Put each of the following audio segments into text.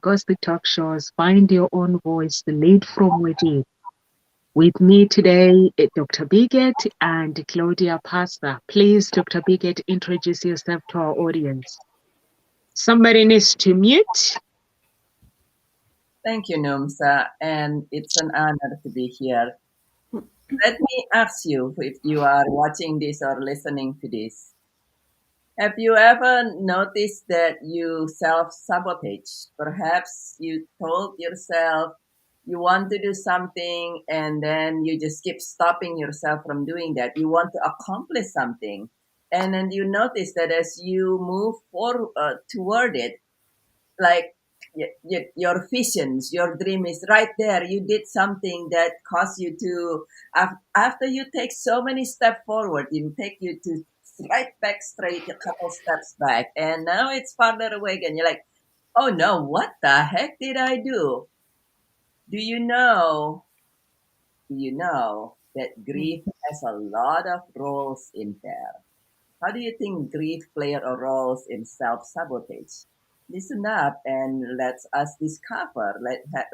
Gospel Talk Shows. Find your own voice, lead from within. With me today, Dr. Bigot and Claudia Pasta. Please, Dr. Bigot, introduce yourself to our audience. Somebody needs to mute. Thank you, Nomsa, and it's an honor to be here. Let me ask you, if you are watching this or listening to this, have you ever noticed that you self-sabotage? Perhaps you told yourself you want to do something and then you just keep stopping yourself from doing that. You want to accomplish something. And then you notice that as you move forward toward it, like your visions, your dream is right there. You did something that caused you to, after you take so many steps forward, you take you to right back straight, a couple steps back, and now it's farther away again. You're like, oh no, what the heck did I do? Do you know? Do you know that grief has a lot of roles in there? How do you think grief plays a role in self-sabotage? Listen up and let's us discover.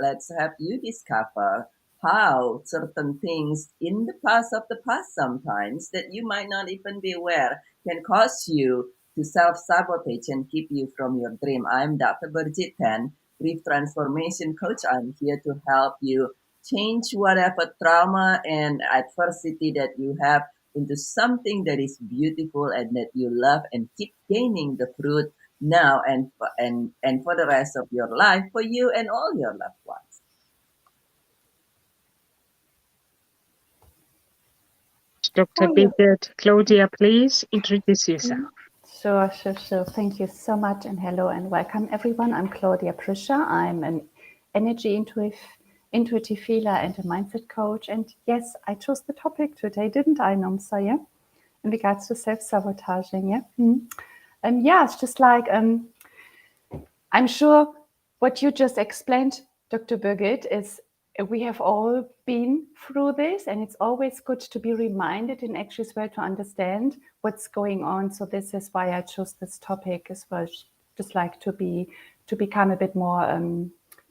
Let's have you discover how certain things in the past of the past sometimes that you might not even be aware can cause you to self-sabotage and keep you from your dream. I'm Dr. Burjit Tan, grief transformation coach. I'm here to help you change whatever trauma and adversity that you have into something that is beautiful and that you love and keep gaining the fruit now and for the rest of your life for you and all your loved ones. Dr. Bigot, Claudia, please introduce yourself. Sure. Thank you so much, and hello and welcome everyone. I'm Claudia Prischer. I'm an energy intuitive healer and a mindset coach. And yes, I chose the topic today, didn't I, Nomsa? Yeah, in regards to self-sabotaging. Yeah, it's just like I'm sure what you just explained, Dr. Birgit, is we have all been through this, and it's always good to be reminded and actually as well to understand what's going on. So this is why I chose this topic as well, just like to become a bit more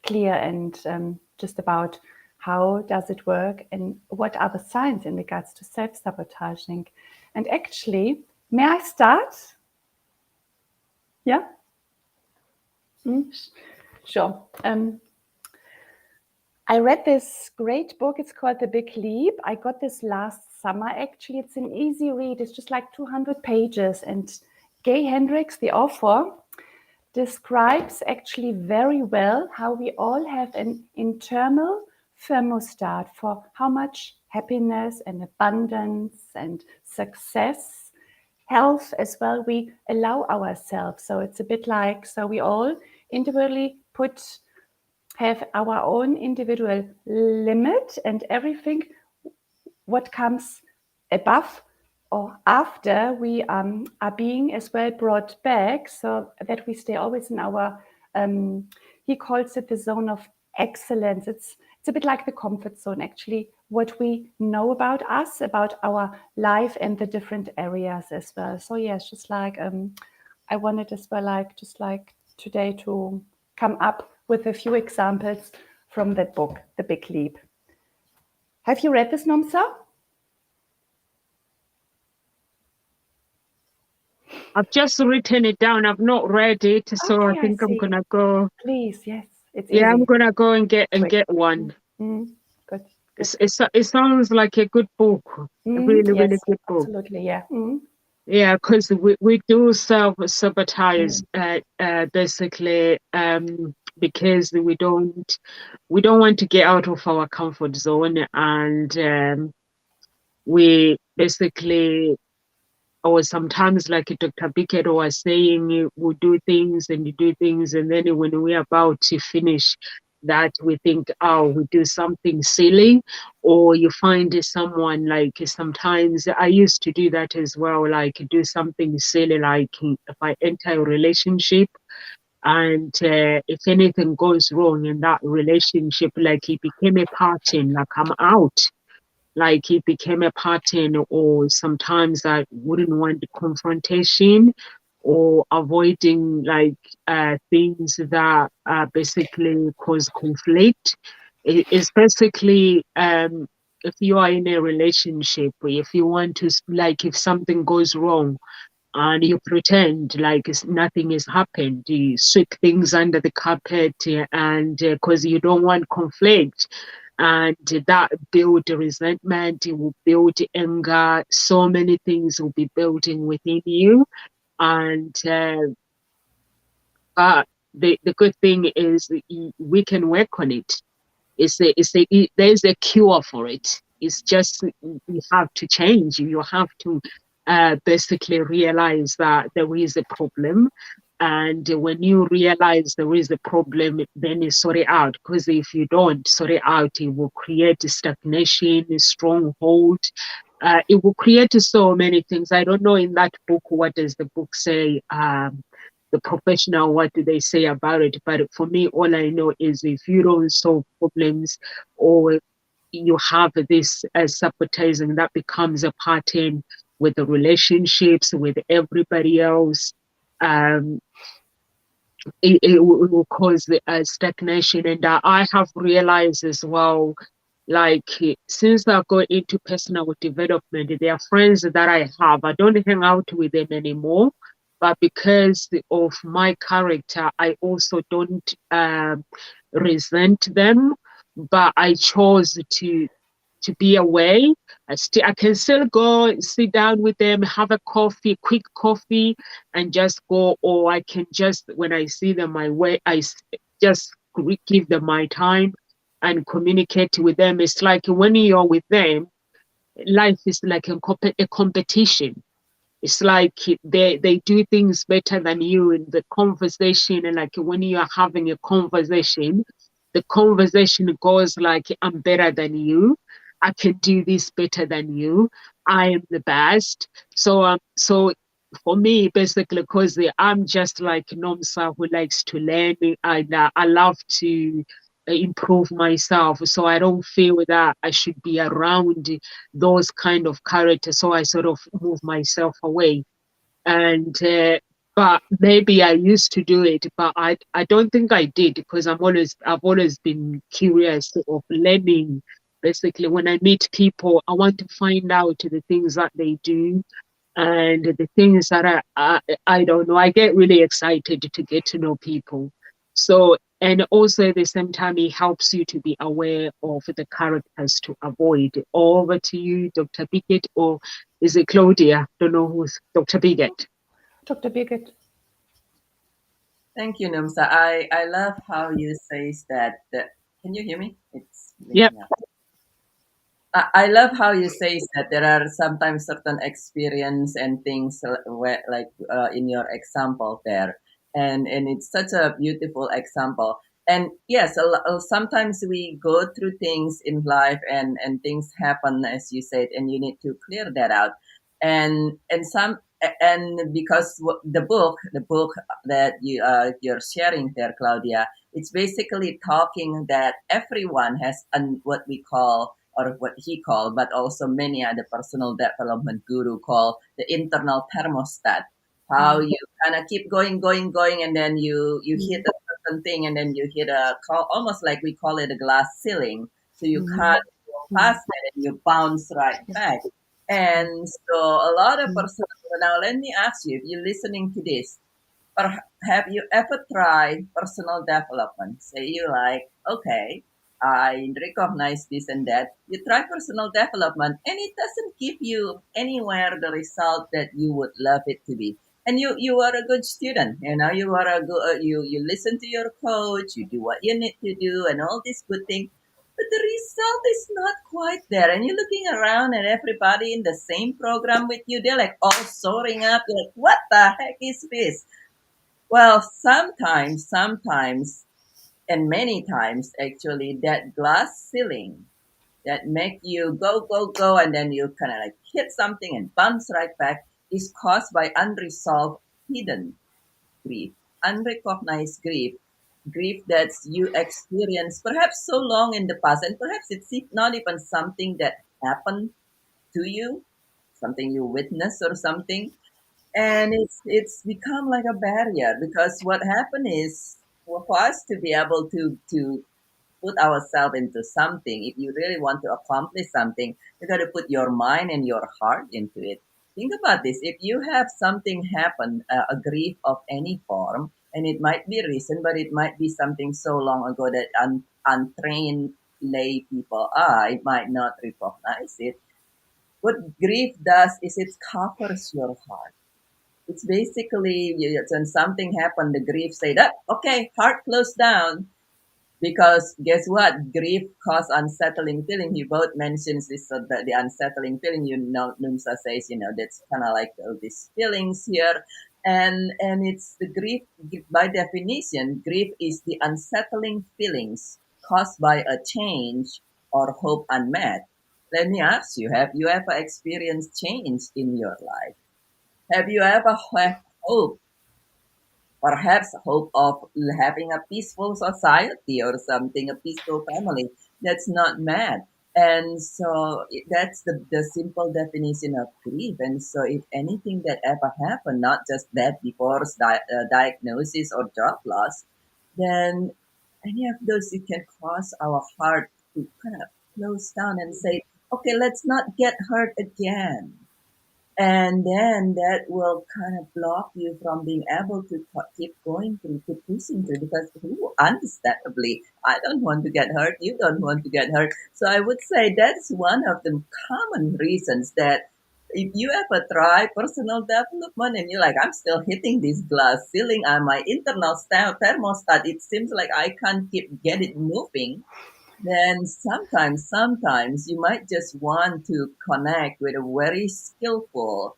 clear and just about how does it work and what are the signs in regards to self-sabotaging. And actually, may I start? Yeah? Sure. I read this great book. It's called The Big Leap. I got this last summer. Actually, it's an easy read. It's just like 200 pages. And Gay Hendricks, the author, describes actually very well how we all have an internal thermostat for how much happiness and abundance and success, health as well, we allow ourselves. So it's a bit like, so we all individually have our own individual limit, and everything what comes above or after we are being as well brought back, so that we stay always in our he calls it the zone of excellence. It's a bit like the comfort zone, actually, what we know about us, about our life and the different areas as well. So yes, just like I wanted as well, like just like today, to come up with a few examples from that book, The Big Leap. Have you read this, Nomsa? I've just written it down. I've not read it, so Okay, I think I'm see. gonna go. Please, yes, it's Yeah, easy. I'm gonna go and get Quick. one. Good. It sounds like a good book. A really, really Yes, good book. absolutely, yeah. Yeah, because we do self-sabotage basically because we don't want to get out of our comfort zone, and we basically, or sometimes like Dr. Bickett was saying, we do things and you do things, and then when we're about to finish that, we think, oh, we do something silly. Or you find someone, like sometimes I used to do that as well, like do something silly, like if I enter a relationship and if anything goes wrong in that relationship, like it became a pattern, like I'm out, like it became a pattern. Or sometimes I wouldn't want the confrontation, or avoiding like things that basically cause conflict. It's basically if you are in a relationship, if you want to like if something goes wrong and you pretend like nothing has happened, you sweep things under the carpet, and because you don't want conflict, and that build resentment, it will build anger, so many things will be building within you. And but the good thing is we can work on it. There's a cure for it. It's just you have to change. You have to basically realize that there is a problem, and when you realize there is a problem, then you sort it out. Because if you don't sort it out, it will create a stagnation, a stronghold. It will create so many things. I don't know in that book what does the book say. The professional, what do they say about it? But for me, all I know is if you don't solve problems, or you have this sabotaging that becomes a pattern with the relationships with everybody else, um, it will cause stagnation. And I have realized as well, like since I got into personal development, there are friends that I have. I don't hang out with them anymore, but because of my character, I also don't resent them. But I chose to be away. I can still go sit down with them, have a coffee, quick coffee, and just go. Or I can just, when I see them, just give them my time and communicate with them. It's like when you're with them, life is like a competition. It's like they do things better than you in the conversation. And like when you are having a conversation, the conversation goes like, I'm better than you. I can do this better than you. I am the best. So for me, basically, because I'm just like Nomsa who likes to learn. I love to improve myself. So I don't feel that I should be around those kind of characters. So I sort of move myself away. And but maybe I used to do it, but I don't think I did, because I've always been curious of learning. Basically, when I meet people, I want to find out the things that they do, and the things that I don't know. I get really excited to get to know people. So, and also at the same time, it helps you to be aware of the characters to avoid. Over to you, Dr. Biggett, or is it Claudia? Don't know who's Dr. Biggett. Dr. Birgit. Thank you, Numsa. I love how you say that. Can you hear me? It's Yep. blinking out. I love how you say that there are sometimes certain experience and things where, like in your example there, and it's such a beautiful example. And yes, sometimes we go through things in life, and things happen as you said, and you need to clear that out. And because the book that you're sharing there, Claudia, it's basically talking that everyone has what we call, or what he called, but also many other personal development guru call the internal thermostat. How you kind of keep going, and then you hit a certain thing, and then you hit almost like we call it a glass ceiling. So you can't go past that, and you bounce right back. And so a lot of personal. Now let me ask you, if you're listening to this, or have you ever tried personal development? Say you like, okay, I recognize this and that. You try personal development and it doesn't give you anywhere the result that you would love it to be. And you are a good student, you are a good, you listen to your coach, you do what you need to do and all these good things. But the result is not quite there. And you're looking around and everybody in the same program with you, they're like all soaring up. You're like, what the heck is this? Well, sometimes, and many times actually, that glass ceiling that make you go, and then you kind of like hit something and bounce right back is caused by unresolved hidden grief, unrecognized grief that you experienced perhaps so long in the past, and perhaps it's not even something that happened to you, something you witnessed or something, and it's become like a barrier because what happened is for us to be able to put ourselves into something. If you really want to accomplish something, you got to put your mind and your heart into it. Think about this. If you have something happen, a grief of any form, and it might be recent, but it might be something so long ago that untrained lay people are, it might not recognize it. What grief does is it covers your heart. It's basically when something happened, the grief say that okay, heart closed down, because guess what? Grief causes unsettling feeling. He both mentions this, the unsettling feeling. You know, Numsa says, that's kind of like all these feelings here, and it's the grief. By definition, grief is the unsettling feelings caused by a change or hope unmet. Let me ask you: have you ever experienced change in your life? Have you ever had hope, perhaps hope of having a peaceful society or something, a peaceful family? That's not mad. And so that's the simple definition of grief. And so if anything that ever happened, not just death, divorce, diagnosis, or job loss, then any of those, it can cause our heart to kind of close down and say, okay, let's not get hurt again, and then that will kind of block you from being able to keep going through, to pushing through, because understandably, I don't want to get hurt, you don't want to get hurt. So I would say that's one of the common reasons that if you ever try personal development and you're like, I'm still hitting this glass ceiling on my internal thermostat, it seems like I can't get it moving, then sometimes you might just want to connect with a very skillful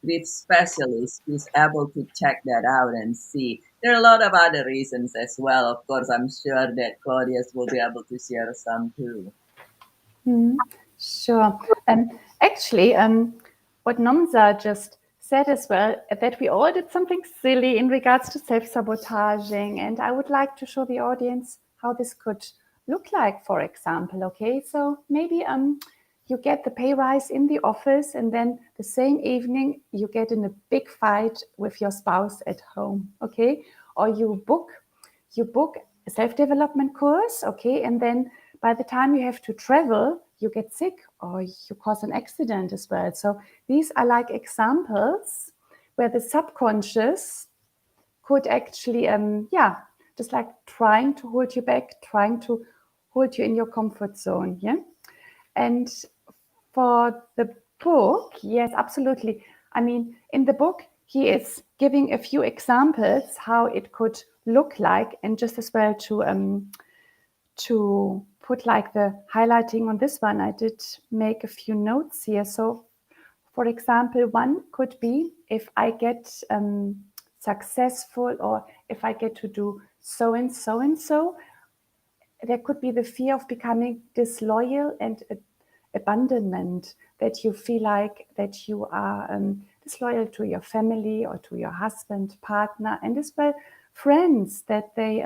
grief specialist who's able to check that out and see. There are a lot of other reasons as well. Of course, I'm sure that Claudius will be able to share some too. Sure. Actually, what Nomza just said as well, that we all did something silly in regards to self-sabotaging. And I would like to show the audience how this could look like, for example. Okay, so maybe you get the pay rise in the office, and then the same evening you get in a big fight with your spouse at home. Okay, or you book a self-development course. Okay, and then by the time you have to travel, you get sick or you cause an accident as well. So these are like examples where the subconscious could actually, just like trying to hold you back, trying to hold you in your comfort zone. Yeah. And for the book, yes, absolutely. I mean, in the book, he is giving a few examples how it could look like, and just as well to put like the highlighting on this one, I did make a few notes here. So, for example, one could be if I get successful, or if I get to do so and so and so, there could be the fear of becoming disloyal and abandonment, that you feel like that you are disloyal to your family or to your husband, partner, and as well friends, that they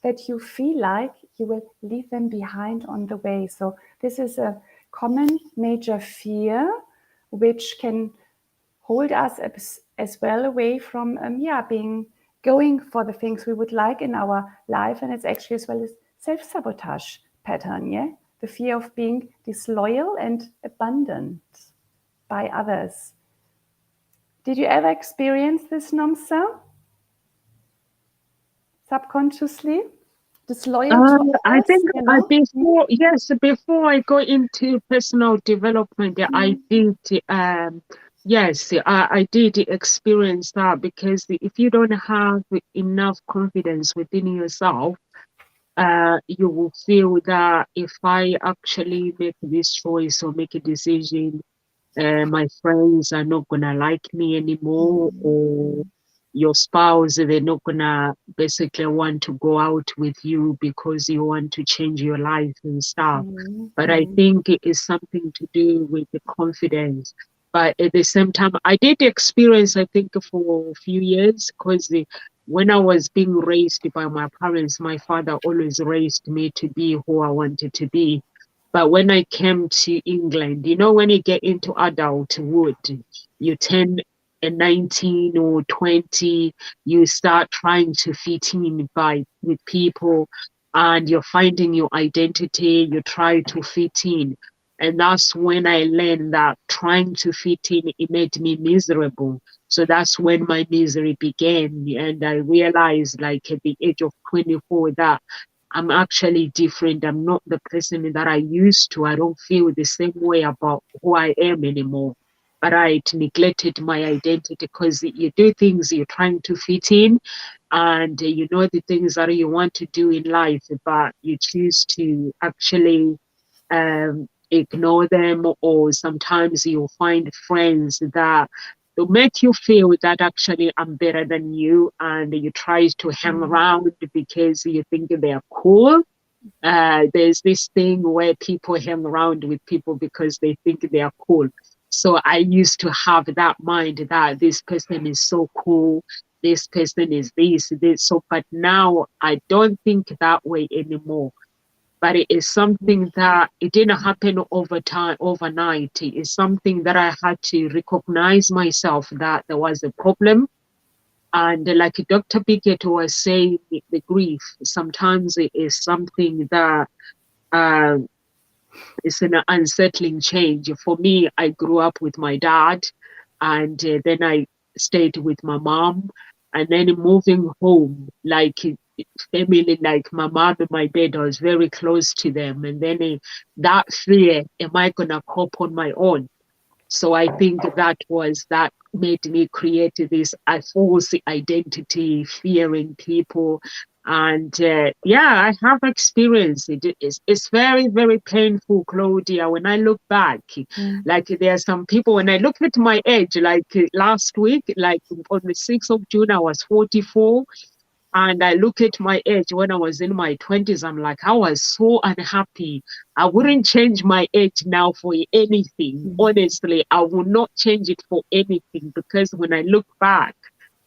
that you feel like you will leave them behind on the way. So this is a common major fear which can hold us as well away from being going for the things we would like in our life. And it's actually as well as self-sabotage pattern, yeah, the fear of being disloyal and abandoned by others. Did you ever experience this, Nomsa? Subconsciously disloyal to I others, think you know? before I go into personal development, I did, yes, I did experience that, because if you don't have enough confidence within yourself, you will feel that if I actually make this choice or make a decision, my friends are not gonna like me anymore, or your spouse, they're not gonna basically want to go out with you because you want to change your life and stuff. But I think it is something to do with the confidence. But at the same time, I did experience, I think, for a few years, because when I was being raised by my parents, my father always raised me to be who I wanted to be. But when I came to England, when you get into adulthood, you turn 19 or 20, you start trying to fit in with people, and you're finding your identity, you try to fit in. And that's when I learned that trying to fit in, it made me miserable. So that's when my misery began. And I realized, like at the age of 24, that I'm actually different. I'm not the person that I used to. I don't feel the same way about who I am anymore. But I neglected my identity, because you do things, you're trying to fit in, and you know the things that you want to do in life, but you choose to actually ignore them, or sometimes you'll find friends that will make you feel that actually I'm better than you, and you try to hang around because you think they're cool. There's this thing where people hang around with people because they think they are cool. So I used to have that mind that this person is so cool, this person is this. So, but now I don't think that way anymore. But it is something that it didn't happen over time, overnight. It is something that I had to recognize myself that there was a problem. And like Dr. Bickett was saying, the grief, sometimes it is something that uh, is an unsettling change. For me, I grew up with my dad, and then I stayed with my mom. And then moving home, like family, like my mom and my dad, I was very close to them. And then that fear, am I going to cope on my own? So I think that made me create this false identity, fearing people. And yeah, I have experienced it. It's very, very painful, Claudia. When I look back, like there are some people, when I look at my age, like last week, like on the 6th of June, I was 44. And I look at my age when I was in my 20s, I'm like, I was so unhappy. I wouldn't change my age now for anything. Honestly, I will not change it for anything, because when I look back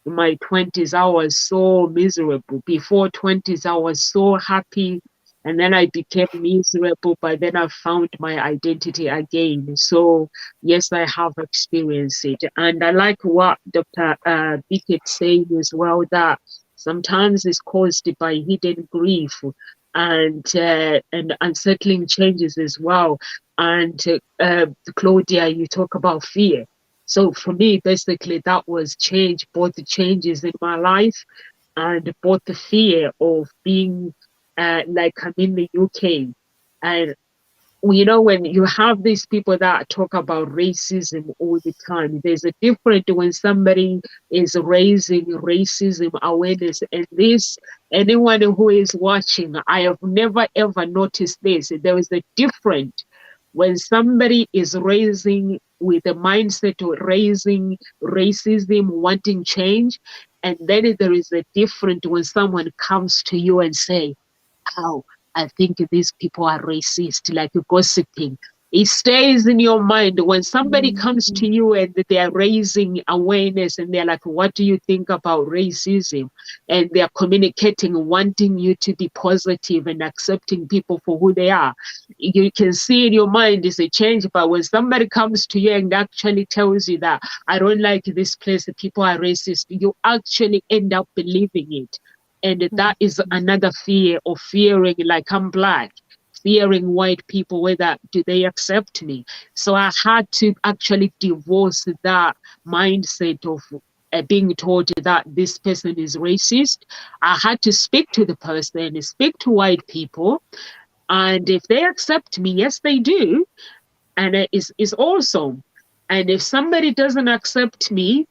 in my 20s, I was so miserable. Before 20s, I was so happy. And then I became miserable, but then I found my identity again. So, yes, I have experienced it. And I like what Dr. Bickett saying as well, that sometimes it's caused by hidden grief and unsettling changes as well. And Claudia, you talk about fear. So for me, basically, that was change, both the changes in my life and both the fear of being like I'm in the UK. And you know, when you have these people that talk about racism all the time, there's a difference when somebody is raising racism awareness. And this, anyone who is watching, I have never ever noticed this. There is a difference when somebody is raising with a mindset of raising racism, wanting change, and then there is a difference when someone comes to you and say, "Oh, I think these people are racist," like gossiping. It stays in your mind when somebody comes to you and they are raising awareness and they're like, "What do you think about racism?" And they are communicating, wanting you to be positive and accepting people for who they are. You can see in your mind is a change. But when somebody comes to you and actually tells you that, "I don't like this place, people are racist," you actually end up believing it. And that is another fear of fearing, like I'm black, fearing white people, whether do they accept me. So I had to actually divorce that mindset of being told that this person is racist. I had to speak to the person, speak to white people. And if they accept me, yes, they do. And it's awesome. And if somebody doesn't accept me,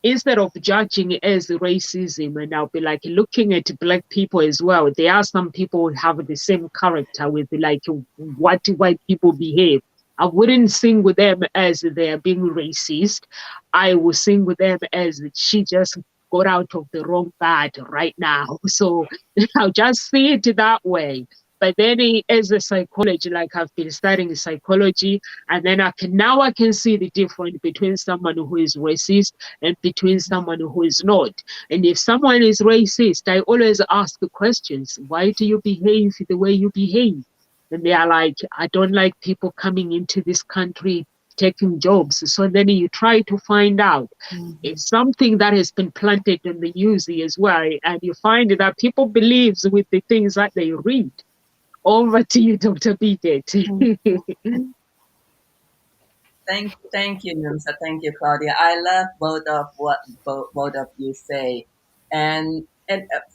instead of judging it as racism, and I'll be like looking at black people as well. There are some people who have the same character with like what white people behave. I wouldn't sing with them as they're being racist. I will sing with them as she just got out of the wrong bed right now. So I'll just see it that way. But then as a psychology, like I've been studying psychology, and then I can see the difference between someone who is racist and between someone who is not. And if someone is racist, I always ask the questions, why do you behave the way you behave? And they are like, I don't like people coming into this country taking jobs. So then you try to find out. It's something that has been planted in the news as well, and you find that people believe with the things that they read. Over to you, Dr. Bidet. Thank you, Numsa. Thank you, Claudia. I love both of what both of you say. And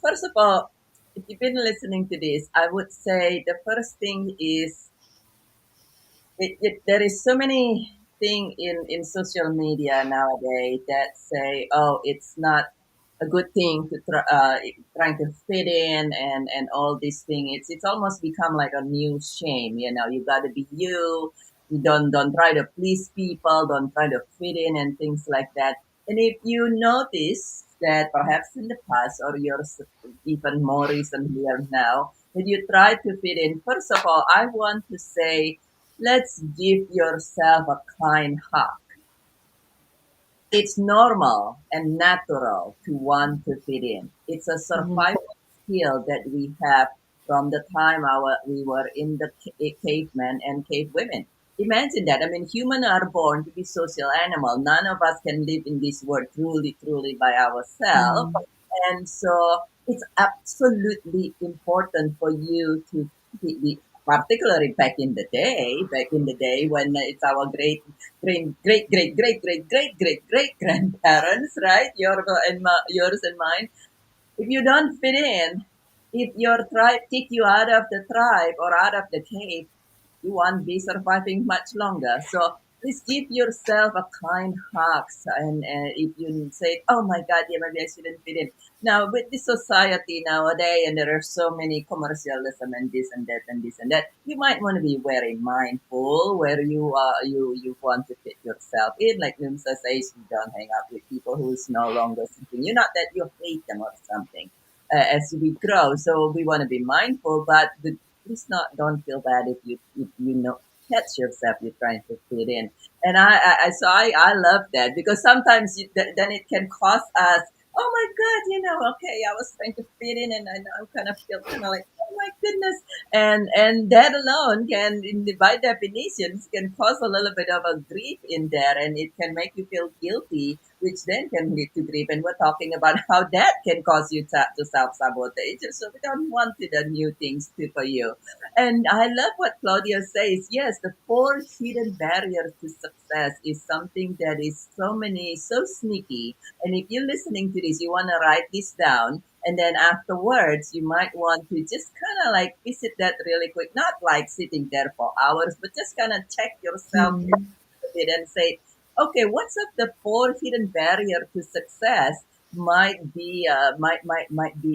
first of all, if you've been listening to this, I would say the first thing is there is so many thing in social media nowadays that say, oh, it's not a good thing to trying to fit in and all these things. It's almost become like a new shame. You know, you got to be you. You don't try to please people. Don't try to fit in and things like that. And if you notice that perhaps in the past or yours even more recently or now, that you try to fit in, first of all, I want to say, let's give yourself a kind hug. It's normal and natural to want to fit in. It's a survival skill that we have from the time we were in the cavemen and cave women. Imagine that. I mean, humans are born to be social animal. None of us can live in this world truly by ourselves. And so it's absolutely important for you to particularly back in the day when it's our great grandparents, right? Yours and mine. If you don't fit in, if your tribe kick you out of the tribe or out of the cave, you won't be surviving much longer. So please give yourself a kind hug. And if you say, "Oh my God, yeah, maybe I shouldn't fit in." Now with this society nowadays, and there are so many commercialism and this and that and this and that, you might want to be very mindful where you want to fit yourself in. Like Nimsa says, you don't hang out with people who's no longer thinking you. Not that you hate them or something. As we grow, so we want to be mindful, but please not don't feel bad if you know catch yourself you're trying to fit in. And I love that because sometimes then it can cost us, oh my God, okay, I was trying to fit in and I now kind of feel kind of like, oh my goodness. And that alone can, by definition, can cause a little bit of a grief in there, and it can make you feel guilty, which then can lead to grief. And we're talking about how that can cause you to self-sabotage. So we don't want to do new things for you. And I love what Claudia says. Yes, the four hidden barriers to success is something that is so sneaky. And if you're listening to this, you want to write this down. And then afterwards, you might want to just kind of like visit that really quick, not like sitting there for hours, but just kind of check yourself a bit and say, okay, what's up the four hidden barrier to success might be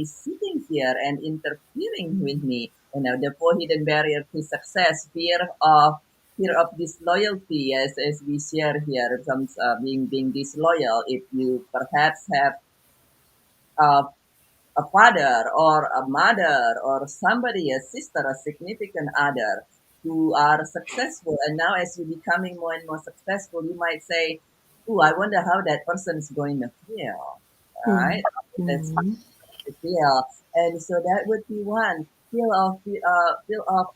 sitting here and interfering with me. The four hidden barrier to success: fear of disloyalty, as we share here, some being disloyal. If you perhaps have uh, a father or a mother or somebody, a sister, a significant other who are successful. And now as you're becoming more and more successful, you might say, "Oh, I wonder how that person is going to feel." Right? That's the feel. And so that would be one feel of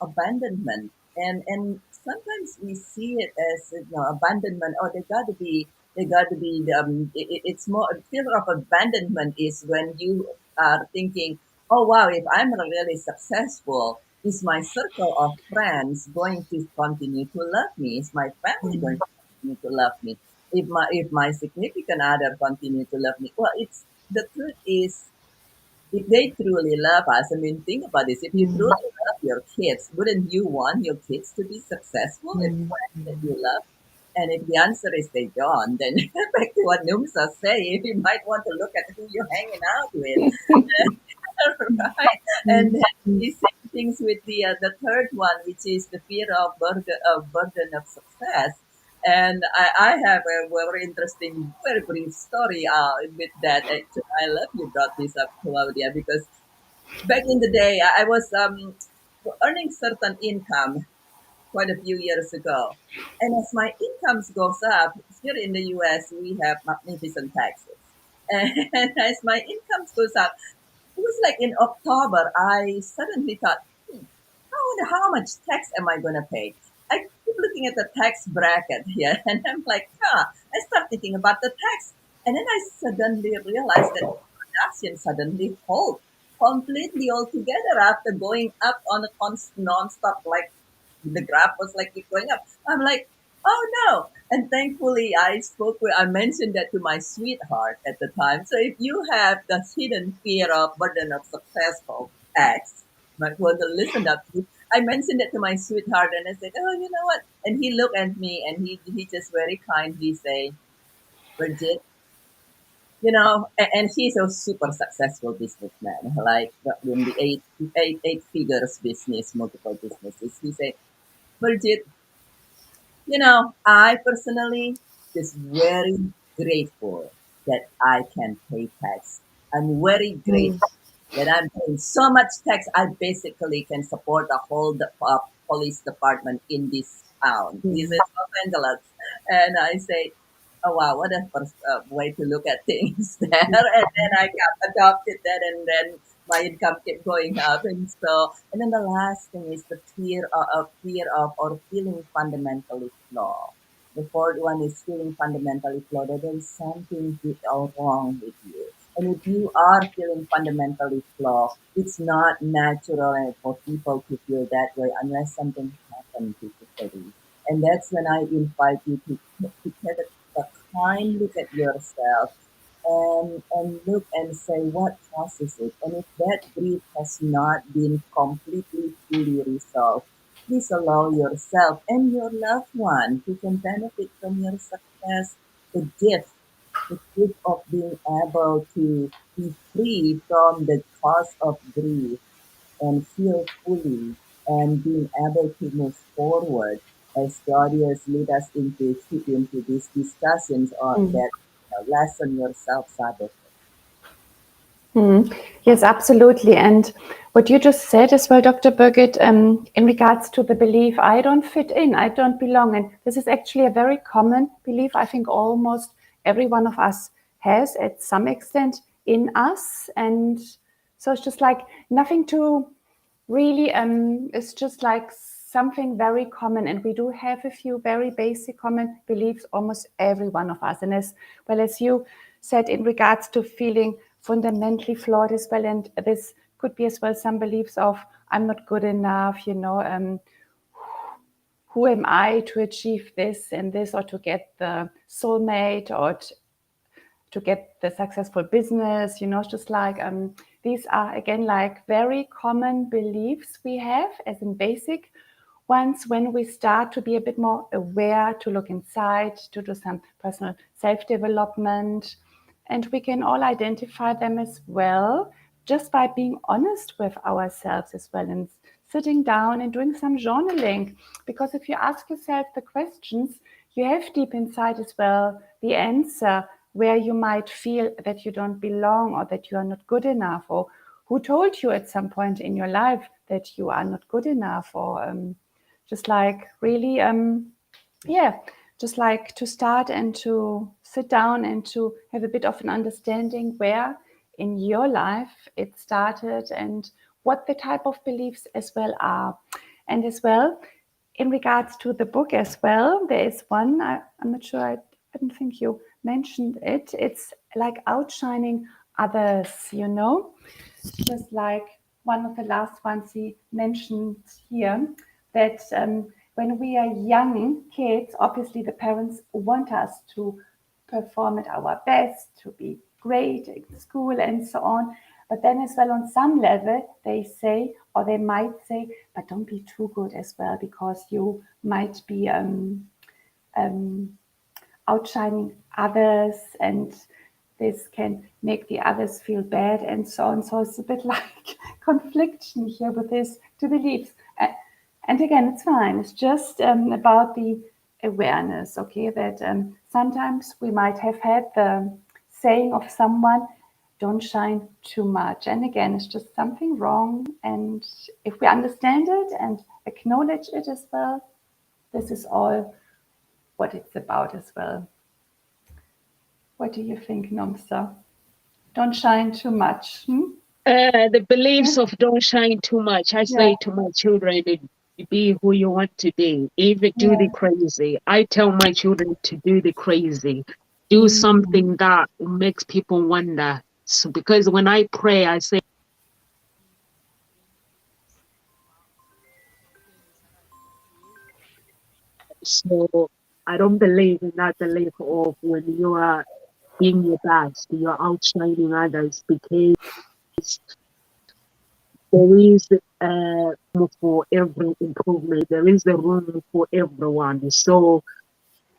abandonment. And sometimes we see it as abandonment. Oh, they got to be. It's more fear of abandonment is when you are thinking, oh wow, if I'm really successful, is my circle of friends going to continue to love me? Is my family going to continue to love me? If my significant other continue to love me, well, it's the truth is, if they truly love us, I mean, think about this. If you truly love your kids, wouldn't you want your kids to be successful if friends that you love? And if the answer is they don't, then back to what Numsa say, you might want to look at who you're hanging out with. Right? And then the same things with the third one, which is the fear of burden of success. And I have a very interesting, very brief story with that. Actually, I love you brought this up, Claudia, because back in the day, I was earning certain income quite a few years ago. And as my incomes goes up, here in the US, we have magnificent taxes. And as my incomes goes up, it was like in October, I suddenly thought, how much tax am I going to pay? I keep looking at the tax bracket here, and I'm like, I start thinking about the tax. And then I suddenly realized that production suddenly halt completely altogether after going up on a constant non-stop, like the graph was like keep going up. I'm like, oh no. And thankfully I mentioned that to my sweetheart at the time. So if you have the hidden fear of burden of successful acts, might want to listen up to, I mentioned it to my sweetheart and I said, oh, you know what? And he looked at me and he just very kindly say, Bridget, and he's a super successful businessman, like in the eight figures business, multiple businesses. He said, Bridget, I personally is very grateful that I can pay tax. I'm very Mm, grateful that I'm paying so much tax. I basically can support the whole police department in this town. He's in mm, Los Angeles, and I say, "Oh wow, what a way to look at things there." And then I got adopted that, and then my income kept going up, and so, and then the last thing is the fear of or feeling fundamentally flawed. The fourth one is feeling fundamentally flawed, that there is something wrong with you. And if you are feeling fundamentally flawed, it's not natural for people to feel that way unless something happened physically. And that's when I invite you to take a kind look at yourself and look and say what causes it. And if that grief has not been completely fully resolved, please allow yourself and your loved one who can benefit from your success the gift of being able to be free from the cause of grief and feel fully and being able to move forward as Claudius lead us into these discussions on mm. that lessen your self-sabotage. Mm. Yes, absolutely. And what you just said as well, Dr. Birgit, in regards to the belief, I don't fit in, I don't belong. And this is actually a very common belief. I think almost every one of us has at some extent in us. And so it's just like nothing to really, it's just like something very common. And we do have a few very basic common beliefs, almost every one of us. And as well as you said, in regards to feeling fundamentally flawed as well, and this could be as well some beliefs of I'm not good enough, who am I to achieve this and this, or to get the soulmate, or to get the successful business, just like these are again like very common beliefs we have as in basic ones. When we start to be a bit more aware, to look inside, to do some personal self-development, and we can all identify them as well just by being honest with ourselves as well, and sitting down and doing some journaling. Because if you ask yourself the questions, you have deep inside as well the answer where you might feel that you don't belong, or that you are not good enough, or who told you at some point in your life that you are not good enough, or just like really yeah, just like to start and to sit down and to have a bit of an understanding where in your life it started and what the type of beliefs as well are. And as well, in regards to the book as well, there is one, I'm not sure, I didn't think you mentioned it. It's like outshining others, just like one of the last ones he mentioned here, that when we are young kids, obviously the parents want us to perform at our best, to be great in school and so on. But then as well, on some level, they say, or they might say, but don't be too good as well, because you might be um, outshining others, and this can make the others feel bad and so on. So it's a bit like confliction here with these two beliefs. And again, it's fine. It's just about the awareness, okay, that sometimes we might have had the saying of someone, don't shine too much. And again, it's just something wrong. And if we understand it and acknowledge it as well, this is all what it's about as well. What do you think, Nomsa? Don't shine too much. The Yeah, beliefs of don't shine too much. I yeah, say to my children, be who you want to be. Even do the crazy. I tell my children to do the crazy. Do something that makes people wonder. So because when I pray, I say so. I don't believe in that belief of when you are being your best, you're outshining others because there is room for every improvement. There is a room for everyone. So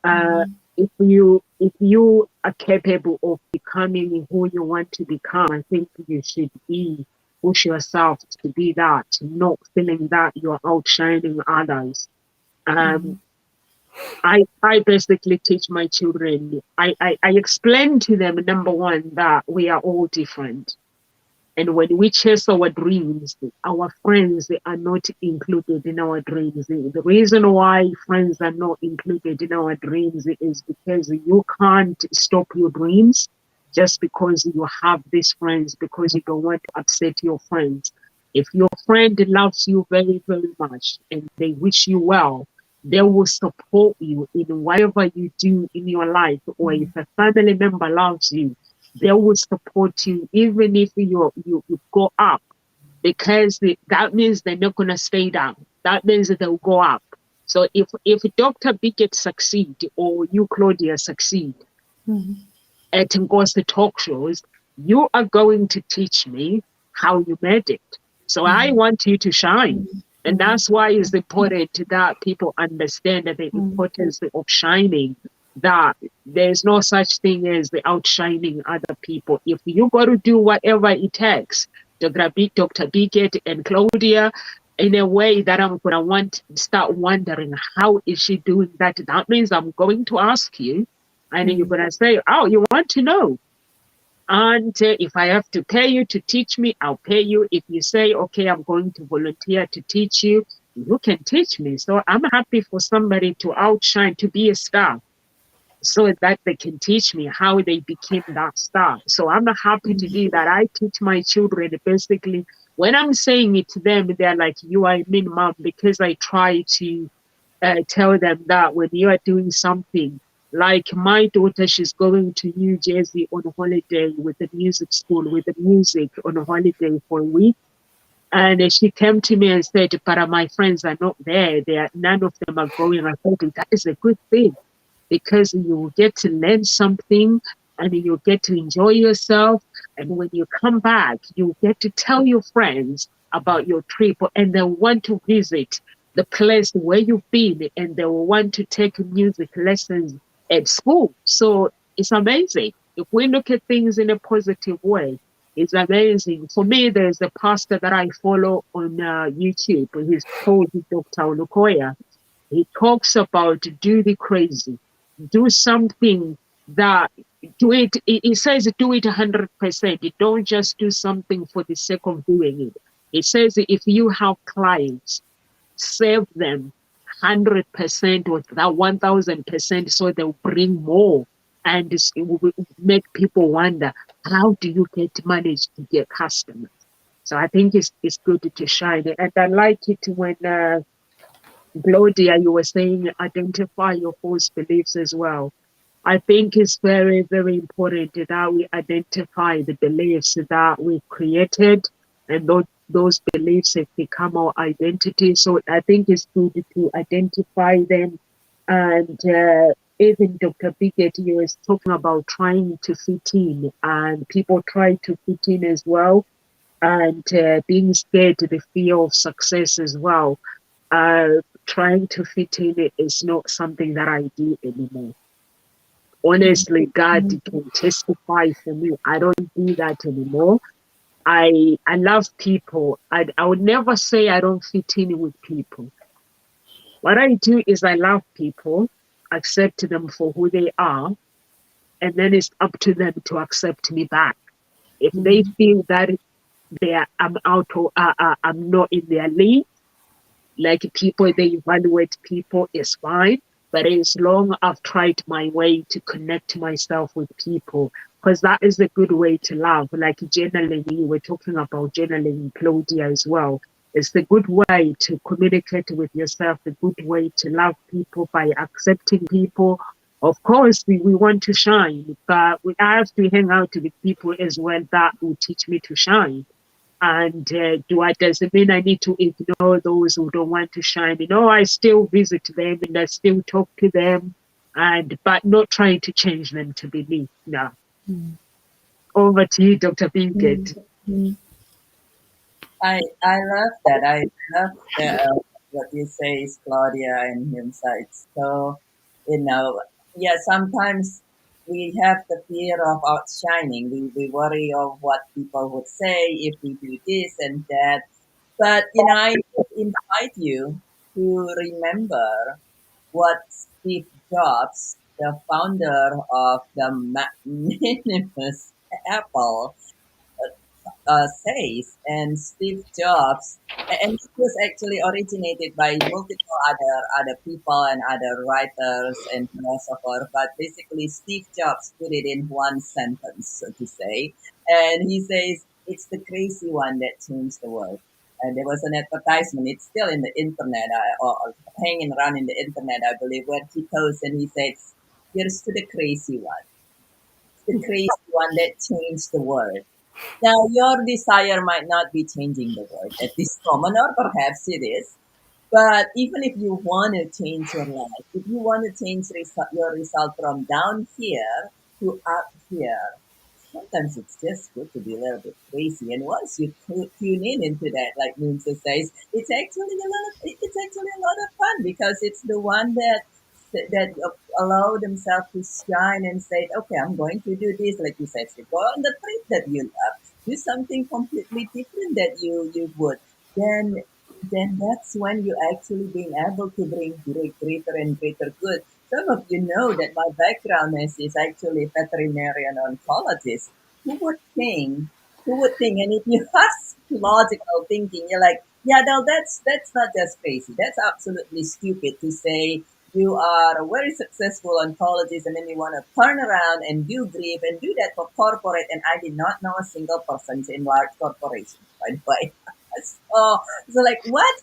if you are capable of becoming who you want to become, I think you should push yourself to be that, not feeling that you're outshining others. Um, I basically teach my children. I explain to them, number one, that we are all different. And when we chase our dreams, our friends they are not included in our dreams. The reason why friends are not included in our dreams is because you can't stop your dreams just because you have these friends, because you don't want to upset your friends. If your friend loves you very, very much and they wish you well, they will support you in whatever you do in your life. Or if a family member loves you, they will support you even if you go up, because that means they're not going to stay down. That means that they'll go up. So if Dr. Biggett succeed or you, Claudia, succeed at Ngozi talk shows, you are going to teach me how you made it. So I want you to shine. And that's why it's important that people understand that the importance of shining, that there's no such thing as the outshining other people. If you got to do whatever it takes, Dr. Biggett and Claudia, in a way that I'm going to start wondering, how is she doing that? That means I'm going to ask you, and you're going to say, oh, you want to know. And if I have to pay you to teach me, I'll pay you. If you say, okay, I'm going to volunteer to teach you, you can teach me. So I'm happy for somebody to outshine, to be a star, so that they can teach me how they became that star. So I'm happy to do that. I teach my children basically. When I'm saying it to them, they're like, you are a mean mom, because I try to tell them that when you are doing something, like my daughter, she's going to New Jersey on holiday with the music school, with the music on a holiday for a week. And she came to me and said, but my friends are not there. None of them are going. I thought that is a good thing, because you get to learn something and you get to enjoy yourself. And when you come back, you get to tell your friends about your trip, and they want to visit the place where you've been, and they will want to take music lessons at school. So it's amazing. If we look at things in a positive way, it's amazing. For me, there's a pastor that I follow on YouTube. He's called Dr. Olukoya. He talks about do the crazy, do something that do it. He says do it 100%. You don't just do something for the sake of doing it. He says if you have clients, save them 100% or that 1000%, so they'll bring more. And it will make people wonder, how do you manage to get customers? So I think it's good to shine. And I like it when Claudia, you were saying identify your false beliefs as well. I think it's very, very important that we identify the beliefs that we created, and those beliefs have become our identity. So I think it's good to identify them. And even Dr. Biggett, you was talking about trying to fit in, and people try to fit in as well, and being scared, the fear of success as well. Trying to fit in is not something that I do anymore. Honestly, God can testify for me. I don't do that anymore. I love people. I would never say I don't fit in with people. What I do is I love people, accept them for who they are, and then it's up to them to accept me back. If they feel that I'm out or I'm not in their league, like people, they evaluate people is fine, but as long I've tried my way to connect myself with people, because that is a good way to love. Like journaling, you were talking about journaling, Claudia, as well. It's the good way to communicate with yourself, the good way to love people by accepting people. Of course, we want to shine, but I have to hang out with people as well that will teach me to shine. And doesn't mean I need to ignore those who don't want to shine. I still visit them and I still talk to them, but not trying to change them to be me. No. Over to you, Dr. Bingett. I love that. I love what you say, is Claudia and insights. So, yeah, sometimes we have the fear of outshining. We worry of what people would say if we do this and that. But, I invite you to remember what Steve Jobs, the founder of the magnanimous Apple, says, and Steve Jobs, and it was actually originated by multiple other people and other writers and philosophers, but basically Steve Jobs put it in one sentence, so to say, and he says it's the crazy one that changed the world. And there was an advertisement; it's still in the internet, or hanging around in the internet, I believe, where he goes and he says, "Here's to the crazy one, the crazy one that changed the world." Now, your desire might not be changing the world at this moment, or perhaps it is. But even if you want to change your life, if you want to change your result from down here to up here, sometimes it's just good to be a little bit crazy. And once you tune in into that, like Moonsa says, it's actually a lot of fun, because it's the one that allow themselves to shine and say, okay, I'm going to do this, like you said, so go on the trip that you love, do something completely different that you would, then that's when you actually being able to bring greater and greater good. Some of you know that my background is actually veterinarian oncologist. Who would think? Who would think? And if you ask logical thinking, you're like, yeah, no, that's not just crazy. That's absolutely stupid to say you are a very successful oncologist and then you want to turn around and do grief and do that for corporate. And I did not know a single person in large corporations, by the way. So like what?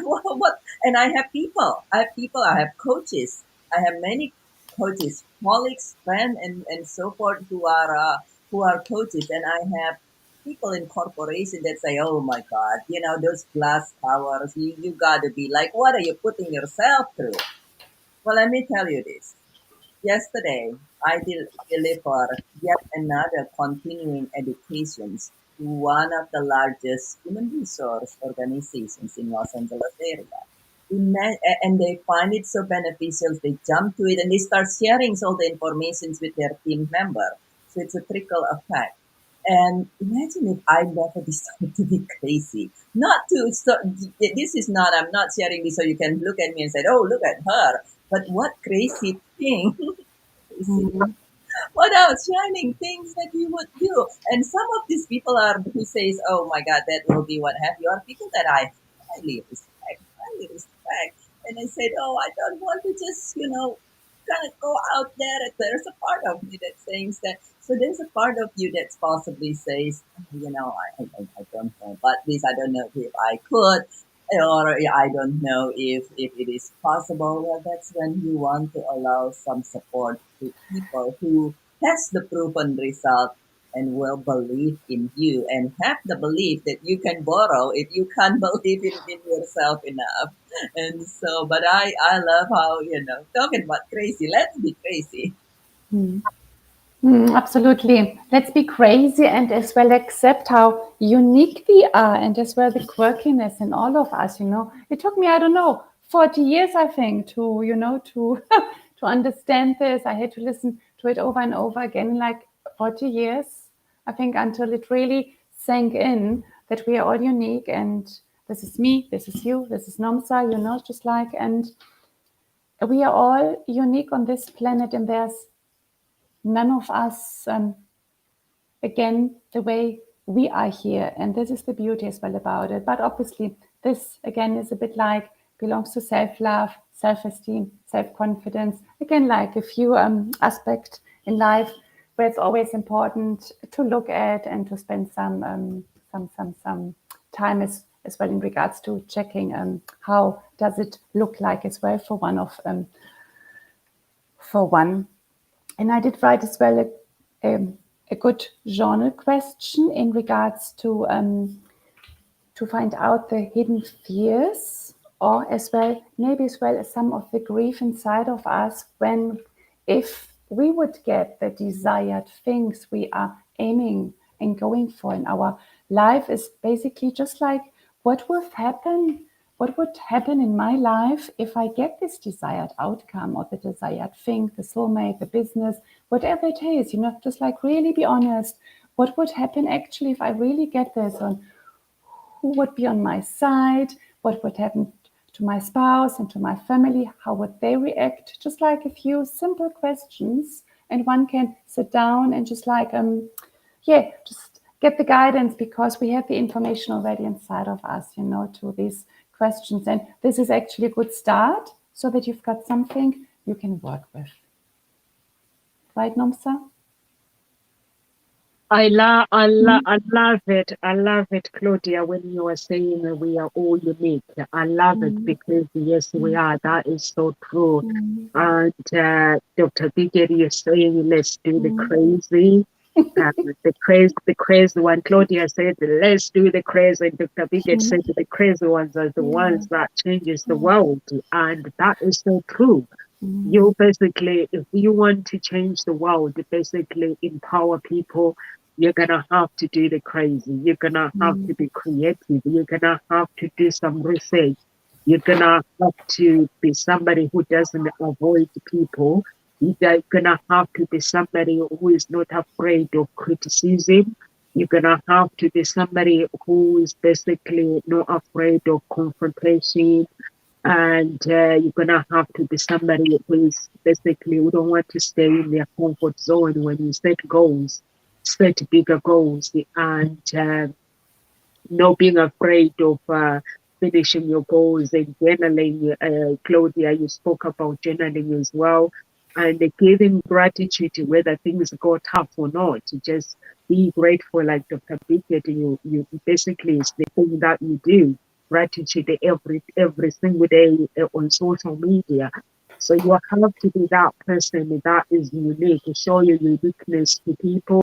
What? And I have people. I have people. I have coaches. I have many coaches, colleagues, friends, and so forth who are coaches. And I have people in corporation that say, "Oh my God, those glass towers. You got to be like, what are you putting yourself through?" Well, let me tell you this. Yesterday, I delivered yet another continuing educations to one of the largest human resource organizations in Los Angeles area. And they find it so beneficial, they jump to it and they start sharing all the information with their team member. So it's a trickle effect. And imagine if I never decided to be crazy. Not to, so, this is not, I'm not sharing this so you can look at me and say, oh, look at her. But what crazy thing, crazy, what else shining things that you would do? And some of these people are who says, oh my God, that will be what have you, are people that I highly respect. And I said, oh, I don't want to just, kind of go out there. There's a part of me that says that. So there's a part of you that possibly says, I don't know, but at least I don't know if I could, or I don't know if it is possible. Well, that's when you want to allow some support to people who has the proven result and will believe in you and have the belief that you can borrow if you can't believe in yourself enough. And so, but I love how, talking about crazy, let's be crazy. Absolutely. Let's be crazy and as well accept how unique we are and as well the quirkiness in all of us, It took me, I don't know, 40 years, I think, to to understand this. I had to listen to it over and over again, like 40 years, I think, until it really sank in that we are all unique and this is me, this is you, this is Nomsa, just like, and we are all unique on this planet and there's none of us again the way we are here, and this is the beauty as well about it. But obviously this again is a bit like belongs to self-love, self-esteem, self-confidence, again like a few aspects in life where it's always important to look at and to spend some time as well in regards to checking how does it look like as well for one. And I did write as well a good journal question in regards to find out the hidden fears, or as well maybe as well as some of the grief inside of us when, if we would get the desired things we are aiming and going for in our life, is basically just like what would happen in my life if I get this desired outcome or the desired thing, the soulmate, the business, whatever it is, just like really be honest, what would happen actually if I really get this, and who would be on my side, what would happen to my spouse and to my family, how would they react, just like a few simple questions, and one can sit down and just like just get the guidance, because we have the information already inside of us, to these questions. And this is actually a good start, so that you've got something you can work with. Right, Nomsa? I love it. I love it, Claudia, when you are saying that we are all unique. I love it, because yes, we are. That is so true. And Dr. Biggett, you're saying, let's do the crazy. The crazy one. Claudia said, let's do the crazy. And Dr. Biggett said, the crazy ones are the ones that changes the world. And that is so true. You basically, if you want to change the world, basically empower people, you're going to have to do the crazy. You're going to have to be creative. You're going to have to do some research. You're going to have to be somebody who doesn't avoid people. You're going to have to be somebody who is not afraid of criticism. You're going to have to be somebody who is basically not afraid of confrontation. And you're going to have to be somebody who is basically, who don't want to stay in their comfort zone. When you set goals, set bigger goals, and not being afraid of finishing your goals. And journaling, Claudia, you spoke about journaling as well, and giving gratitude, whether things go tough or not. Just be grateful, like Dr. Biggett. You basically, it's the thing that you do. Gratitude every single day on social media. So you have to be that person that is unique, show your uniqueness to people.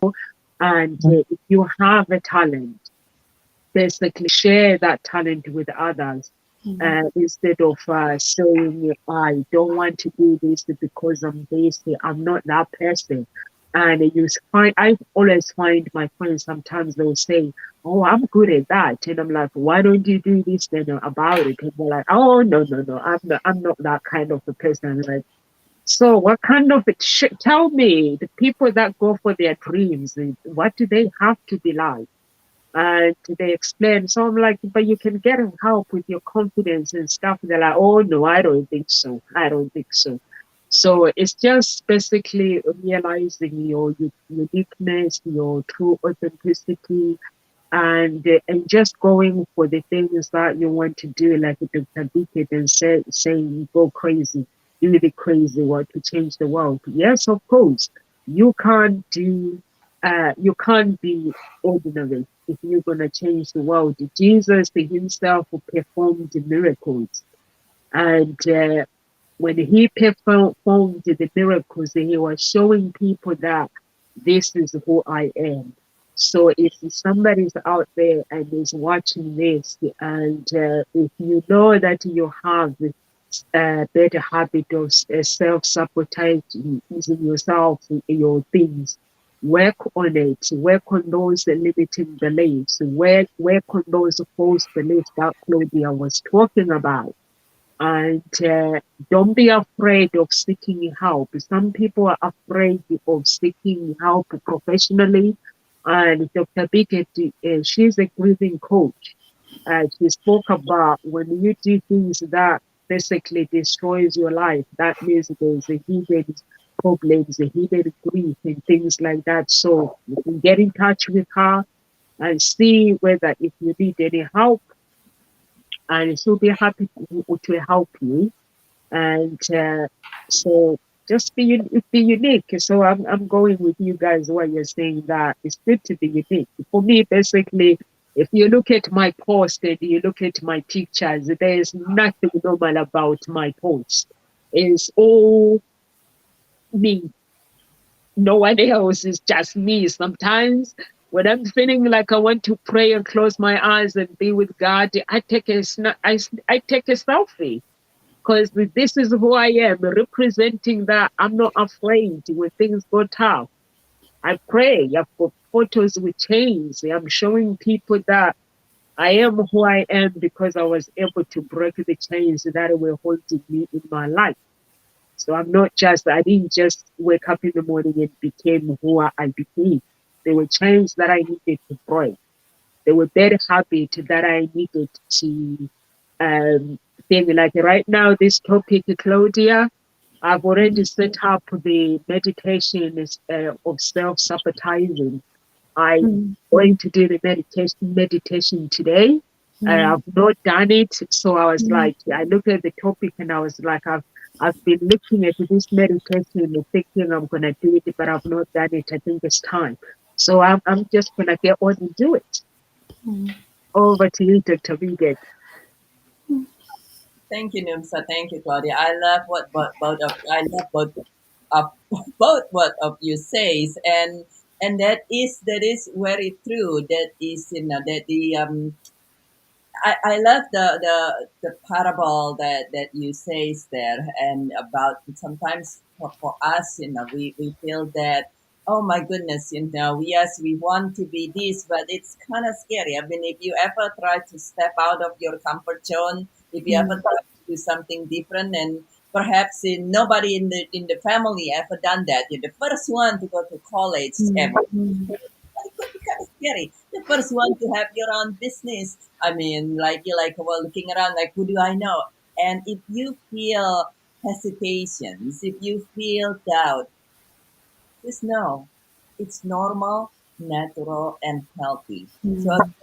And if you have a talent, basically share that talent with others. Instead of saying, I don't want to do this because I'm this, I'm not that person. And I always find my friends, sometimes they'll say, oh, I'm good at that. And I'm like, why don't you do this then about it? And they're like, oh, no, I'm not that kind of a person. Like, so what kind of tell me, the people that go for their dreams, what do they have to be like? And they explain. So I'm like, but you can get help with your confidence and stuff. They're like, oh, no, I don't think so. I don't think so. So it's just basically realizing your uniqueness, your true authenticity, and just going for the things that you want to do, like Dr. Biggett, and saying go crazy, do the crazy work to change the world. Yes, of course, you can't you can't be ordinary if you're gonna change the world. Jesus himself performed miracles, and when he performed the miracles, he was showing people that this is who I am. So if somebody's out there and is watching this, and if you know that you have a better habit of self-sabotaging using yourself, your things, work on it. Work on those limiting beliefs. Work on those false beliefs that Claudia was talking about. And don't be afraid of seeking help. Some people are afraid of seeking help professionally. And Dr. Biggett, she's a grieving coach. She spoke about when you do things that basically destroys your life, that means there's a hidden problems, a hidden grief, and things like that. So you can get in touch with her and see whether if you need any help, and she'll be happy to help you. And so just be unique. So I'm going with you guys what you're saying, that it's good to be unique. For me, basically, If you look at my post and you look at my pictures, there is nothing normal about my post. It's all me. No one else, is just me. Sometimes when I'm feeling like I want to pray and close my eyes and be with God, I take a selfie because this is who I am, representing that I'm not afraid when things go tough. I pray. I've got photos with chains. I'm showing people that I am who I am because I was able to break the chains that were holding me in my life. So I didn't just wake up in the morning and became who I became. There were chains that I needed to break. There were bad habits that I needed to um, think. Like right now, this topic, Claudia, I've already set up the meditation of self-sabotaging. I'm Mm, going to do the meditation today. mm, I've not done it, so I was mm, like, I looked at the topic and I was like, I've been looking at this meditation and thinking I'm gonna do it, but I've not done it. I think it's time. So I'm just gonna get on and do it. mm. Over to you, Dr. Vegan. Thank you, Numsa. Thank you, Claudia. I love what both of I love both of both what of you says, and that is very true. That is, that I love the parable that you says there, and about sometimes for us, we feel that, oh my goodness, yes, we want to be this, but it's kind of scary. I mean, if you ever try to step out of your comfort zone, if you ever Mm, try to do something different, and perhaps nobody in the family ever done that, you're the first one to go to college mm, ever. mm, It could be kind of scary. The first one to have your own business. I mean, like you're like, well, looking around, like, who do I know? And if you feel hesitations, if you feel doubt, just know it's normal, natural, and healthy. So mm,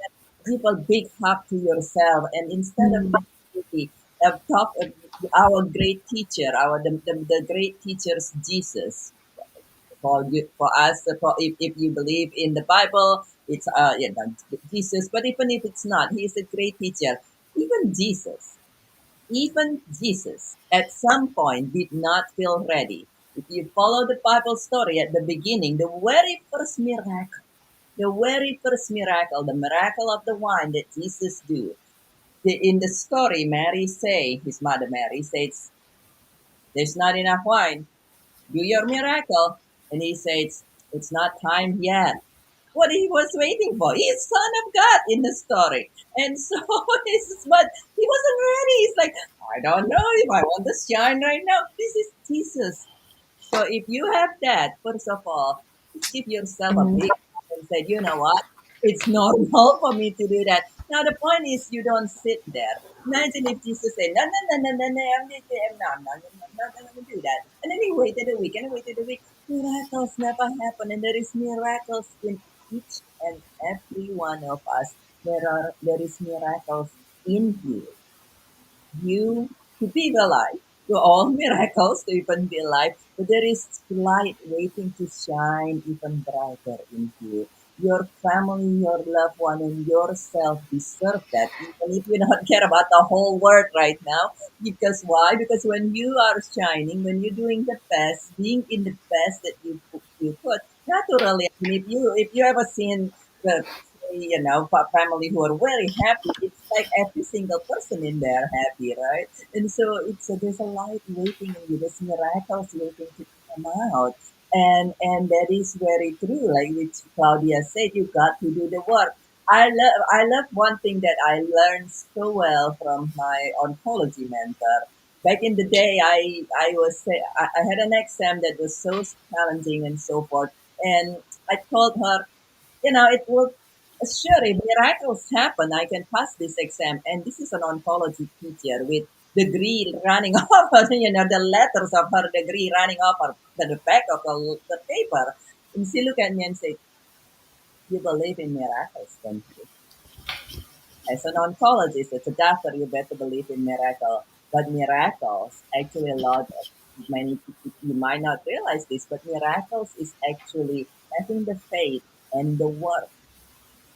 give a big hug to yourself, and instead of mm, negativity, talk our great teacher, the great teachers Jesus, for you, for us, if you believe in the Bible, it's Jesus. But even if it's not, he is a great teacher. Even Jesus, even Jesus, at some point did not feel ready. If you follow the Bible story at the beginning, the very first miracle, the miracle of the wine that Jesus do. In the story, Mary say, his mother Mary says, "There's not enough wine. Do your miracle." And he says, "It's not time yet." What he was waiting for. He's son of God in the story. And so but he wasn't ready. He's like, I don't know if I want to shine right now. This is Jesus. So if you have that, first of all, just give yourself a mm, big hug and say, you know what? It's normal for me to do that. Now the point is you don't sit there. Imagine if Jesus said, no, no, no, no, no, no, I'm not going to do that. And then he waited a week and he waited a week. Miracles never happen, and there is miracles in each and every one of us. There is miracles in you. You to be alive. To all miracles to even be alive, but there is light waiting to shine even brighter in you. Your family, your loved one, and yourself deserve that, even if you don't care about the whole world right now. Because why? Because when you are shining, when you're doing the best, being in the best that you put, naturally, I mean, if you ever seen the family who are very happy, it's like every single person in there happy, right? And so there's a light waiting in you, there's miracles waiting to come out. And that is very true, like which Claudia said, you got to do the work. I love one thing that I learned so well from my oncology mentor. Back in the day, I had an exam that was so challenging and so forth, and I told her, it will, sure, if miracles happen, I can pass this exam. And this is an oncology teacher with degree running off, the letters of her degree running off the back of the paper. And she looked at me and said, you believe in miracles, don't you? As an oncologist, as a doctor, you better believe in miracle. But miracles, actually, a lot of many you might not realize this, but miracles is actually having the faith and the work.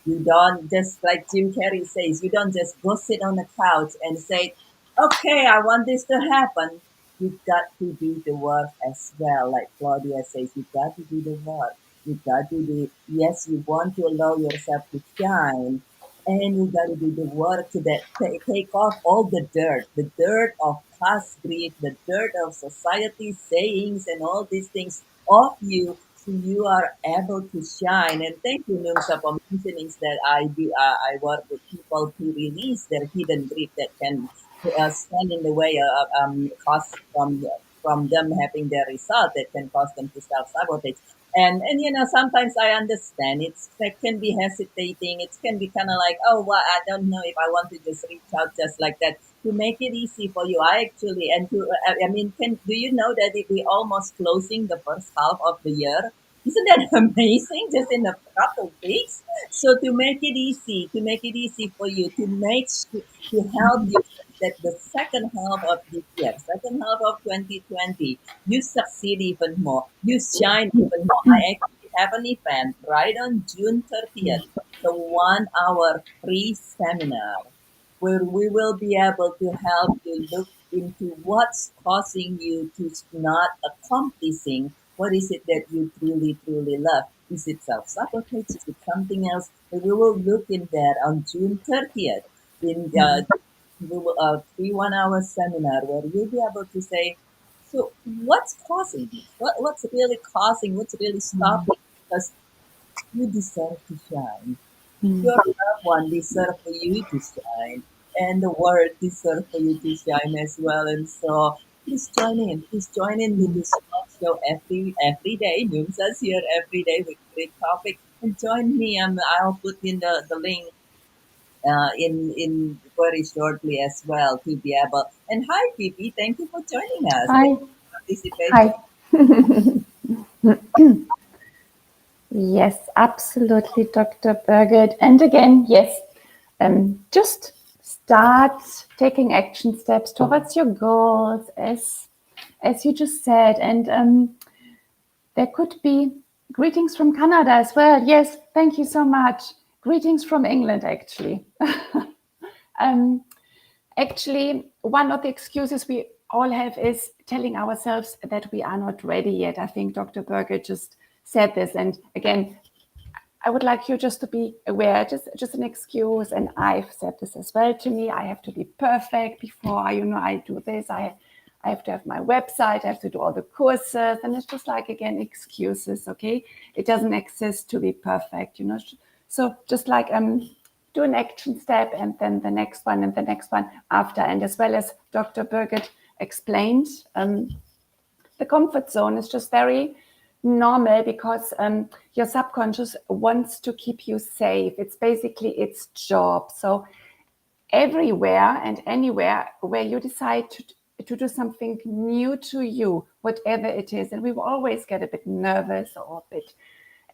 You don't just, like Jim Carrey says, you don't just go sit on the couch and say, okay, I want this to happen. You've got to do the work as well. Like Claudia says, you've got to do the work. You've got to do, yes, you want to allow yourself to shine, and you got to do the work to that take off all the dirt of past grief, the dirt of society sayings and all these things off you, so you are able to shine. And thank you, Numsa, for mentioning that I work with people to release their hidden grief that can stand in the way of cause from them having their result that can cause them to self sabotage. And you know, sometimes I understand it can be hesitating. It can be kind of like, oh, well, I don't know if I want to just reach out just like that. To make it easy for you, I actually, and to I mean, can do you know that if we almost closing the first half of the year? Isn't that amazing? Just in a couple of weeks. So to make it easy for you, to help you that the second half of this year, second half of 2020, you succeed even more, you shine even more. I actually have an event right on June 30th. It's a 1 hour free seminar where we will be able to help you look into what's causing you to not accomplishing what is it that you truly, truly love. Is it self-sabotage? Is it something else? And we will look in there on June 30th in free 1 hour seminar where you'll be able to say, so what's causing this? What's really causing? What's really stopping? Because you deserve to shine. Your loved one deserve for you to shine, and the world deserve for you to shine as well. And so please join in. Please join in with this talk show every day. Noom says here every day with great topic. And join me. I'll put in the link in very shortly as well to be able. And hi, Phoebe. Thank you for joining us. Thank Hi. you for participating. Hi. Yes, absolutely, Dr. Birgit. And again, yes, just start taking action steps towards your goals, as you just said. And there could be greetings from Canada as well. Yes, thank you so much. Greetings from England, actually. Actually, one of the excuses we all have is telling ourselves that we are not ready yet. I think Dr. Berger just said this. And again, I would like you just to be aware, just an excuse. And I've said this as well to me. I have to be perfect before, I do this. I have to have my website. I have to do all the courses. And it's just like, again, excuses, okay? It doesn't exist to be perfect, So just like do an action step and then the next one and the next one after. And as well as Dr. Birgit explained, the comfort zone is just very normal because your subconscious wants to keep you safe. It's basically its job. So everywhere and anywhere where you decide to do something new to you, whatever it is, and we will always get a bit nervous or a bit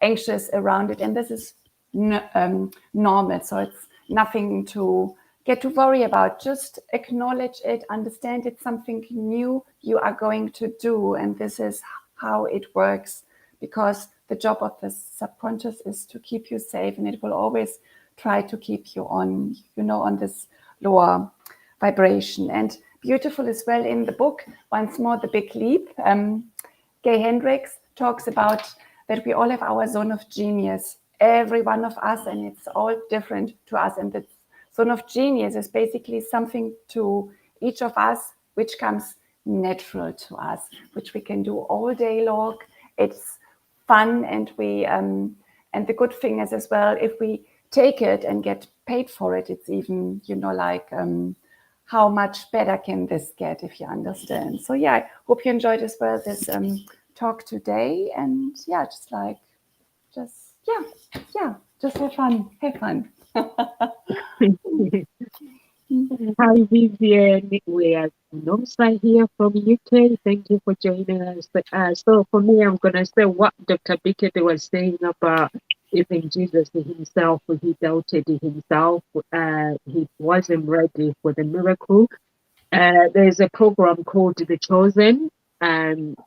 anxious around it, and this is normal. So it's nothing to get to worry about. Just acknowledge it, understand it's something new you are going to do, and this is how it works, because the job of the subconscious is to keep you safe, and it will always try to keep you on, on this lower vibration. And beautiful as well in the book, once more, The Big Leap, Gay Hendricks talks about that we all have our zone of genius, every one of us, and it's all different to us. And the zone of genius is basically something to each of us which comes natural to us, which we can do all day long. It's fun, and and the good thing is as well, if we take it and get paid for it, it's even, how much better can this get, if you understand? So yeah, I hope you enjoyed as well this talk today, and just have fun. Hi, Vivian. We are Nomsa here from UK. Thank you for joining us. So for me, I'm going to say what Dr. Bickett was saying about even Jesus himself. He doubted himself. He wasn't ready for the miracle. There's a program called The Chosen, and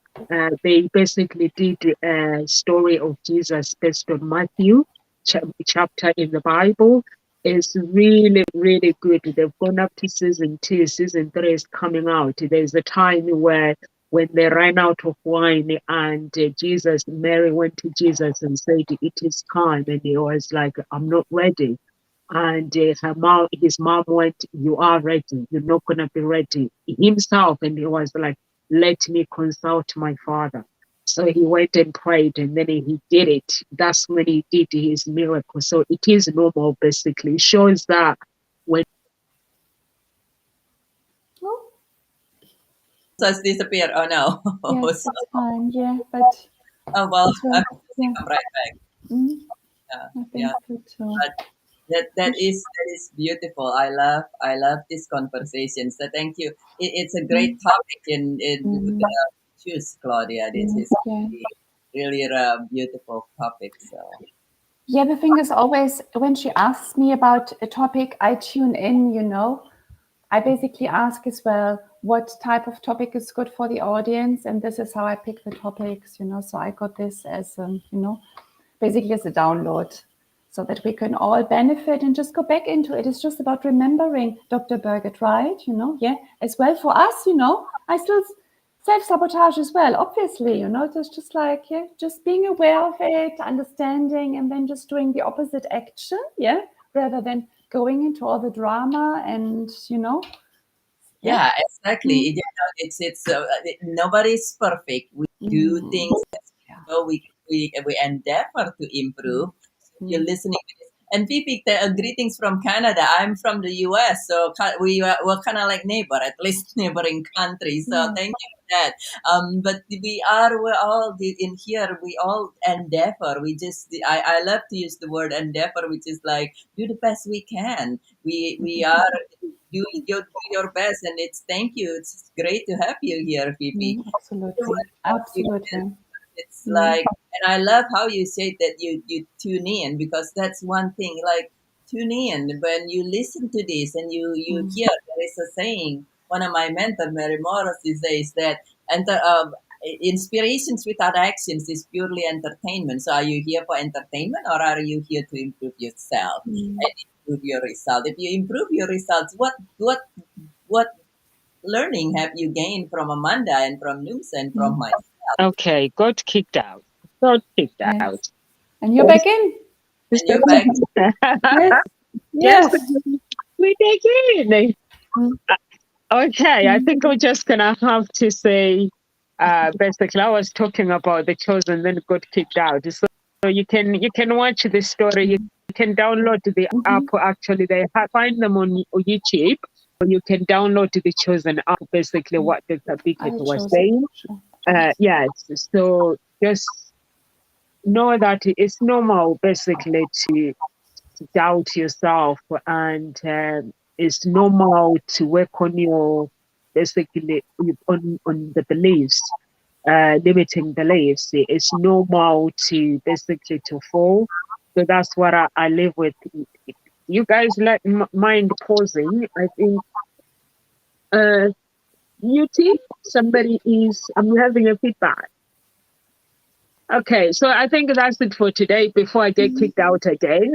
they basically did a story of Jesus based on Matthew. chapter in the Bible. It's really, really good. They've gone up to season 2. Season 3 is coming out. There's a time where when they ran out of wine and Mary went to Jesus and said, "It is time." And he was like, "I'm not ready." And his mom went, "You are ready. You're not going to be ready." Himself, and he was like, "Let me consult my father." So he went and prayed, and then he did it. That's when he did his miracle. So it is normal, basically. It shows that when Just disappear. Oh no. Yes, So, it's fine. Yeah, but oh well, so, I'm yeah. come right back. Mm, Yeah, I yeah. think so too. But that is beautiful. I love this conversation. So thank you. It's a great topic in Mm, choose, Claudia. This is yeah. really a beautiful topic. So Yeah, the thing is always when she asks me about a topic, I tune in, you know. I basically ask as well what type of topic is good for the audience, and this is how I pick the topics, you know. So I got this as, basically as a download so that we can all benefit and just go back into it. It's just about remembering, Dr. Birgit, right? You know, yeah, as well for us, you know, I still self-sabotage as well, obviously, you know, it's just like, yeah, just being aware of it, understanding, and then just doing the opposite action, yeah, rather than going into all the drama and, you know. yeah, exactly. Mm. It's nobody's perfect. We do Mm. things Yeah. so we endeavor to improve. So if you're Mm. listening to this. And Vivi, greetings from Canada. I'm from the US, so we're kind of like neighbor, at least neighboring countries. So Yeah. thank you for that. But we're all in here. We all endeavor. I love to use the word endeavor, which is like do the best we can. We are do your best, and it's thank you. It's great to have you here, Vivi. Absolutely. Absolutely. It's Mm. like, and I love how you say that you tune in, because that's one thing. Like tune in when you listen to this and you Mm. hear there is a saying. One of my mentor, Mary Morrissey, says that and inspirations without actions is purely entertainment. So are you here for entertainment, or are you here to improve yourself Mm. and improve your result? If you improve your results, what learning have you gained from Amanda and from Noosa and from Mm. myself? okay, got kicked out. Got kicked Yes. out. And you're back in? And you're back. Yes. Yes, Yes. we begin. Mm. Okay, I Mm. think we're just gonna have to say, basically, I was talking about the chosen, then got kicked out. So you can watch the story. You can download the app. Actually, find them on YouTube, or you can download the chosen app. Basically, what Dr. Bickett I was chose it. saying. Sure. Yes. So just know that it's normal, basically, to doubt yourself, and it's normal to work on your basically on the beliefs, limiting beliefs. It's normal to basically to fall. So that's what I live with. You guys let mind pausing. I think you think somebody is. I'm having a feedback. Okay, so I think that's it for today before I get kicked out again.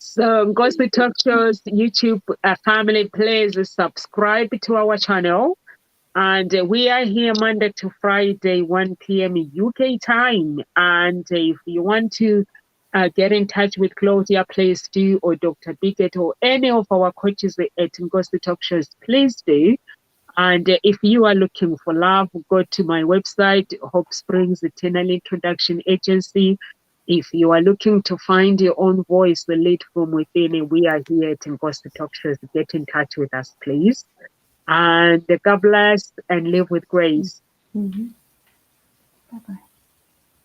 So, Gospel Talk Show's YouTube family, please subscribe to our channel. And we are here Monday to Friday, 1 p.m. UK time. And if you want to get in touch with Claudia, please do, or Dr. Biggett, or any of our coaches at Gospel Talk Shows, please do. And if you are looking for love, go to my website, Hope Springs Eternal Introduction Agency. If you are looking to find your own voice, the lead from within, we are here at Gospel Talk Shows. Get in touch with us, please. And God bless and live with grace. Mm-hmm. Bye-bye.